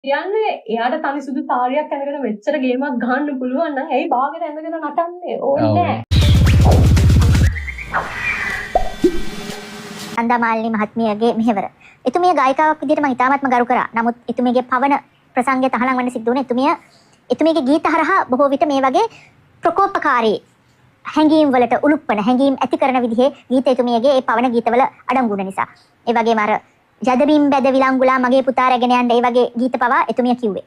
කියන්නේ එයාට තනි සුදු සාරියක් ඇඳගෙන මෙච්චර ගේමක් ගහන්න පුළුවන් නම් ඇයි බාගෙට ඇඳගෙන නටන්නේ ඕනේ නැහැ. නන්දාමාලිනී මහත්මියගේ මෙහෙවර. එතුමිය ගායිකාවක් විදිහට මම ඉතාමත්ම ගරු කරා. නමුත් එතුමියගේ පවන ප්‍රසංගය තහනම් වෙන්න සිද්ධ වුණේ එතුමියගේ ගීත හරහා බොහෝ විට මේ වගේ ප්‍රකෝපකාරී හැඟීම් වලට උලුප්පන හැඟීම් ඇති කරන විදිහේ ගීත එතුමියගේ ඒ පවන ගීතවල අඩංගු වෙන නිසා. ඒ වගේම අර ජදබිම් බැද විලංගුලා මගේ පුතා රැගෙන යන්න ඒ වගේ ගීත පවා එතුමිය කිව්වේ.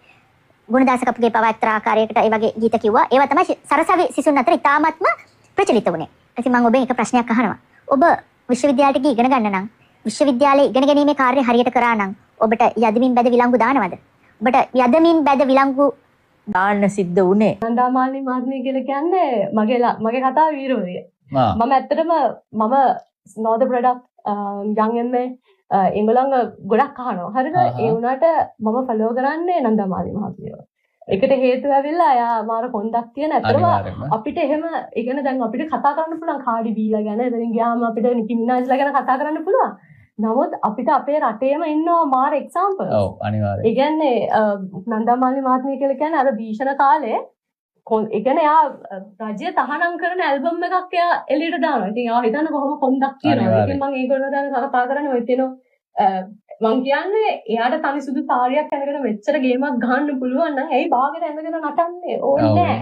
ගුණදාස කපුගේ පවා එක්තරා ආකාරයකට ඒ වගේ ගීත කිව්වා. ඒවා තමයි සරසවි සිසුන් අතර ඉතාමත්ම ප්‍රචලිත වුණේ. ඉතින් මම ඔබෙන් එක ප්‍රශ්නයක් අහනවා. ඔබ විශ්වවිද්‍යාලයට ඉගෙන ගන්න නම් විශ්වවිද්‍යාලයේ ඉගෙන ගැනීමේ කාර්ය හරියට කරා නම් ඔබට යදමින් බැද විලංගු දානවද? ඔබට යදමින් බැද විලංගු දාන්න සිද්ධ වුණේ. නන්දාමාලිනී මහත්මිය කියලා කියන්නේ මගේ කතාව විරෝධය. මම ඇත්තටම North Product young MA ඒගොල්ලන්ව ගොඩක් අහනවා. හරිද? ඒ වුණාට මම ෆලෝ කරන්නේ නන්දාමාලිනී මහත්මියව. ඒකට හේතුව ඇවිල්ලා එයා මාර කොන්දක් තියෙන ඇත්තටම අපිට එහෙම ඉගෙන දැන් අපිට කතා කරන්න පුළුවන් කාඩි බීලා ගැන. එතනින් ගියාම අපිට නිකි මිනාජ්ලා ගැන කතා කරන්න පුළුවන්. නමුත් අපිට අපේ රටේම ඉන්නවා මාර එක්සැම්පල්. ඔව් අනිවාර්යයෙන්. ඒ කියන්නේ නන්දාමාලිනී මහත්මිය කියලා කියන්නේ අර භීෂණ කාලේ ඒ කියන්නේ එයා රජය තහනම් කරන ඇල්බම් එකක් එයා එළියට දානවා. ඉතින් එයා හිතන්න කොහොම කොන්දක් කියනවා. ඉතින් මම ඒගොල්ලෝ දැන් කතා කරන්නේ ඔය තියෙනවා මං කියන්නේ එයාට තනි සුදු සාරියක් ඇඳගෙන මෙච්චර ගේමක් ගහන්න පුළුවන් නම් ඇයි බාගෙට ඇඳගෙන නටන්නේ ඕනේ නැහැ.